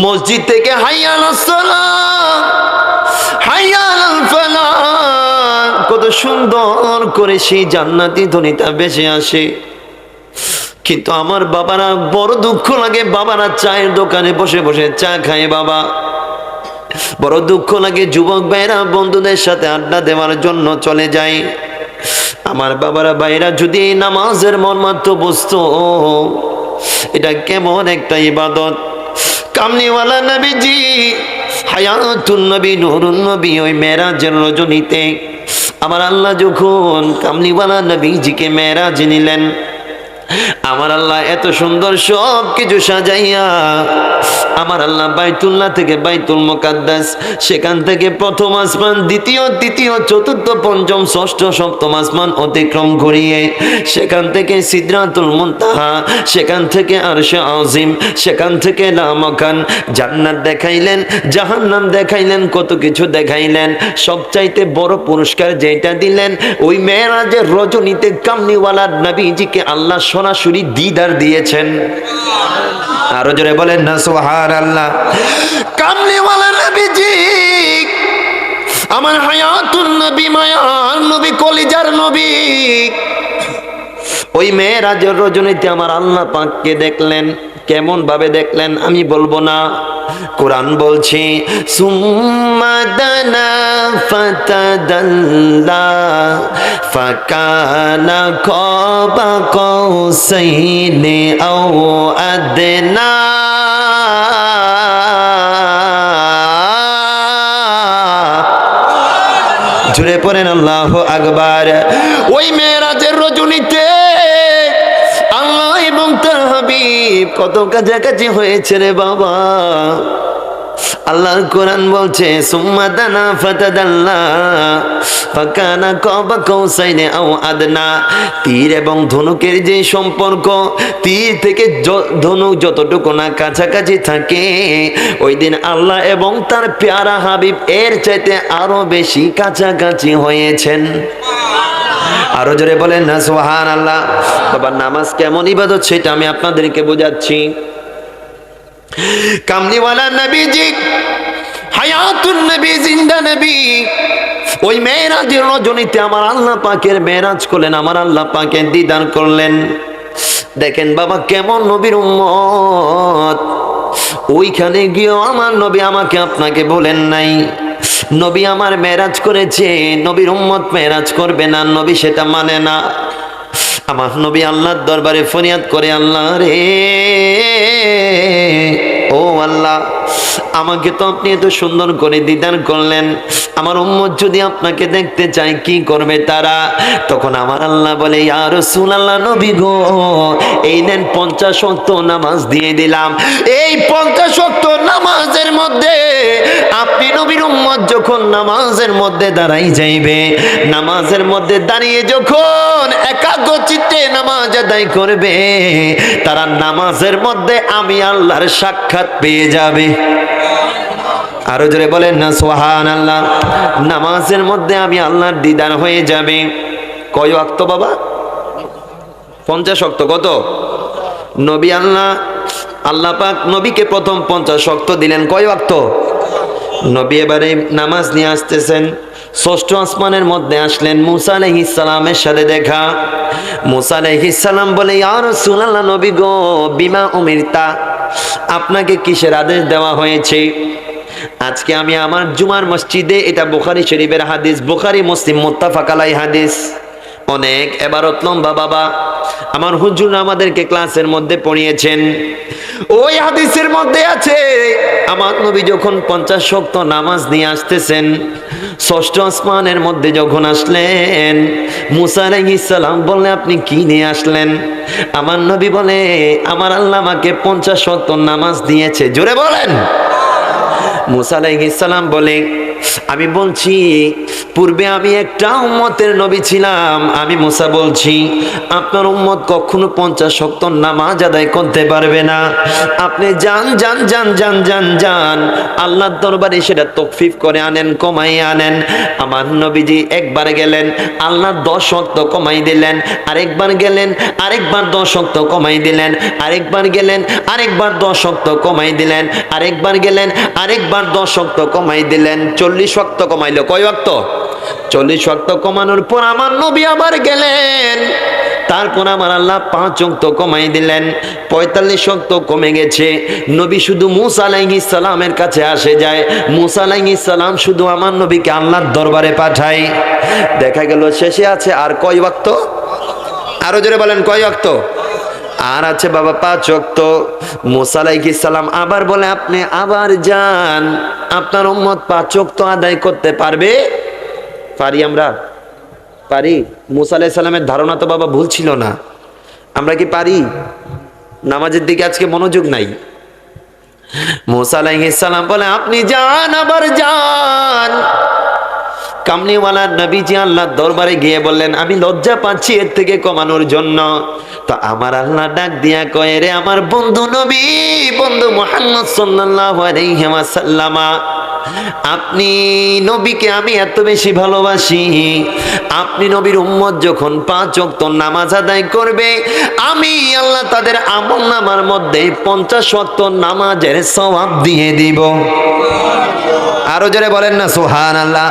মসজিদ থেকে হাইয়া আলাস সালাত, হাইয়া আলাল ফালাহ, কত সুন্দর করে সেই জান্নাতি ধ্বনিটা ভেসে আসে। কিন্তু আমার বাবারা বড় দুঃখ লাগে, বাবারা চায়ের দোকানে বসে বসে চা খায়। বাবা বড় দুঃখ লাগে, যুবক ভাইরা বন্ধুদের সাথে আড্ডা দেওয়ার জন্য চলে যায়। আমার বাবারা ভাইরা যদি এই নামাজের মর্মার্থ বুঝতো, এটা কেমন একটা ইবাদত। কামলিওয়ালা নবীজি, হায়াতুন নবী, নূরুন নবী, ওই মেরাজের রজনীতে আমার আল্লাহ যখন কামলিওয়ালা নবীজিকে মেরাজ নিলেন, আমার আল্লাহ এত সুন্দর সব কিছু সাজাইয়া আমার আল্লাহ বাইতুল্লাহ থেকে বাইতুল মুকাদ্দাস, সেখান থেকে প্রথম আসমান, দ্বিতীয়, তৃতীয়, চতুর্থ, পঞ্চম, ষষ্ঠ, সপ্তম আসমান অতিক্রম করিয়ে সেখান থেকে সিদরাতুল মুনতাহা, সেখান থেকে আরশে আজিম, সেখান থেকে লামাকান, জান্নাত দেখাইলেন, জাহান্নাম দেখাইলেন, কত কিছু দেখাইলেন। সবচাইতে বড় পুরস্কার যেটা দিলেন, ওই মেরাজের রজনীতে কামলিওয়ালা নবীজিকে আল্লাহ সরাসরি দিদার দিয়েছেন। আরো জোরে বলেন না সুবহানাল্লাহ। কামলিওয়ালা নবীজি, আমার হায়াতুন নবী, মায়ার নবী, কলিজার নবী, ওই মেরাজের রজনীতে আমার আল্লাহ পাককে দেখলেন। কেমন ভাবে দেখলেন আমি বলবো না, কোরআন বলছে সুম্মা দানা ফাতাদাল্লা ফাকানা কাবা কাউসাইনি আও আদনা। জুড়ে পড়েন আল্লাহু আকবার। ওই মেরাজের রজনীতে আল্লাহ এবং তার হাবিব কত কাছাকাছি হয়েছে রে বাবা। আল্লাহর কোরআন বলছে সুম্মা দানা ফাতাদাল্লা ফাকানা কাবা কাউসাইনি আও আদনা। তীর এবং ধনুকের যে সম্পর্ক, তীর থেকে ধনুক যতটুকু না কাছাকাছি থাকে, ওই দিন আল্লাহ এবং তার প্যারা হাবিব এর চাইতে আরো বেশি কাছাকাছি হয়েছেন। আরো জোরে বলেন না সুবহানাল্লাহ। বাবা নামাজ কেমন ইবাদত সেটা আমি আপনাদেরকে বোঝাচ্ছি। কামলিওয়ালা নবীজি, হায়াতুন নবী, জিন্দা নবী, ওই মেরাজের রজনীতে আমার আল্লাহ পাকের মেরাজ করলেন, আমার আল্লাহ পাকের দিদার করলেন। দেখেন বাবা কেমন নবীর উম্মত। ওইখানে গিয়েও আমার নবী আমাকে আপনাকে বলেন নাই, নবী আমার মেরাজ করেছে, নবীর উম্মত মেরাজ করবে না, নবী সেটা মানে না। আমার নবী আল্লাহর দরবারে ফরিয়াদ করে, আল্লাহ রে, ও আল্লাহ, আমাকে তো আপনি এত সুন্দর করে দিদার করলেন, আমার উম্মত যদি আপনাকে দেখতে চায় কি করবে তারা? তখন আমার আল্লাহ বলে, ইয়া রাসূলুল্লাহ, নবী গো, এই নেন 50 ওয়াক্ত নামাজ দিয়ে দিলাম। এই 50 ওয়াক্ত নামাজের মধ্যে আপনি নবীর উম্মত যখন নামাজের মধ্যে দাঁড়াই যাইবে, নামাজের মধ্যে দাঁড়িয়ে যখন একাগ্রচিত্তে নামাজ আদায় করবে, তারা নামাজের মধ্যে আমি আল্লাহর সাক্ষাৎ পেয়ে যাবে। আরো জোরে বলেন না সুবহানাল্লাহ। নামাজের মধ্যে আমি আল্লাহর দিদার হয়ে যাবে। কয় ওয়াক্ত বাবা? 50 ওয়াক্ত। কত? নবী আল্লাহ পাক নবীকে প্রথম 50 ওয়াক্ত দিলেন। কয় ওয়াক্ত? নবী এবারে নামাজ নিয়ে আসতেছেন, ষষ্ঠ আসমানের মধ্যে আসলেন, মুসা আলাইহিস সালামের সাথে দেখা। মুসা আলাইহিস সালাম বলে, ইয়া রাসূলুল্লাহ, নবী গো, বিমা উমিরতা, আপনাকে কিসের আদেশ দেওয়া হয়েছে? আজকে আমি আমার জুমার মসজিদে, এটা বুখারী শরীফের হাদিস, বুখারী মুসলিম মুত্তাফাক আলাই হাদিস, অনেক এবারত লম্বা বাবা, আমার হুজুর আমাদেরকে ক্লাসের মধ্যে পড়িয়েছেন। ওই হাদিসের মধ্যে আছে, আমার নবী যখন 50 ওয়াক্ত নামাজ নিয়ে আসতেছেন, ষষ্ঠ আসমানের মধ্যে যখন আসলেন, মুসা আলাইহিস সালাম বললেন, আপনি কি নিয়ে আসলেন? আমার নবী বলে, আমার আল্লাহ আমাকে 50 ওয়াক্ত নামাজ দিয়েছে। জোরে বলেন। মুসা আলাইহিস সালাম বলে, আমি বলছি পূর্বে আমি একটা উম্মতের নবী ছিলাম, আমি মুসা বলছি আপনার উম্মত কখনো 50 ওয়াক্ত নামাজ আদায় করতে পারবে না। আপনি যান যান যান যান যান যান আল্লাহর দরবারে সেটা তকফিফ করে আনেন, কমাই আনেন। আমার নবীজি একবার গেলেন, আল্লাহ 10 ওয়াক্ত কমাই দিলেন, আরেকবার গেলেন, আরেকবার 10 ওয়াক্ত কমাই দিলেন, আরেকবার গেলেন, আরেকবার 10 ওয়াক্ত কমাই দিলেন, আরেকবার গেলেন, আরেকবার 10 ওয়াক্ত কমাই দিলেন। 40 ওয়াক্ত কমাইলো। কয় ওয়াক্ত? 40 ওয়াক্ত কমানোর পর আমার নবী আবার গেলেন, তারপর আমার আল্লাহ 5 ওয়াক্ত কমাই দিলেন। 45 ওয়াক্ত কমে গেছে। নবী শুধু মুসা আলাইহিস সালামের কাছে আসে যায়, মুসা আলাইহিস সালাম শুধু আমার নবীকে আল্লাহর দরবারে পাঠায়। দেখা গেল শেষে আছে আর কয় ওয়াক্ত? আরো জোরে বলেন, কয় ওয়াক্ত? আর আছে বাবা 5 ওয়াক্ত। মুসা আলাইহিস সালাম আবার বলে আপনি আবার যান, আপনার উম্মত 5 ওয়াক্ত আদায় করতে পারবে। পারি আমরা? পারি? মুসা আলাইহিস সালামের ধারণা তো বাবা ভুল ছিল না। আমরা কি পারি? নামাজের দিকে আজকে মনোযোগ নাই। মুসা আলাইহিস সালাম বলে আপনি যান, আবার যান। কামলিওয়ালা নবীজি আল্লাহর দরবারে গিয়ে বললেন আমি লজ্জা পাচ্ছি এর থেকে কমানোর জন্য। তো আমার আল্লাহ ডাক দিয়া কয়, রে আমার বন্ধু নবী, বন্ধু মুহাম্মদ সাল্লাল্লাহু আলাইহি ওয়াসাল্লাম, আপনি নবীকে আমি এত বেশি ভালোবাসি, আপনি নবীর উম্মত যখন 5 ওয়াক্ত নামাজ আদায় করবে, আমি আল্লাহ তাদের আমলনামার মধ্যে 50 ওয়াক্ত নামাজের সওয়াব দিয়ে দিব। আরো জোরে বলেন না সুবহানাল্লাহ।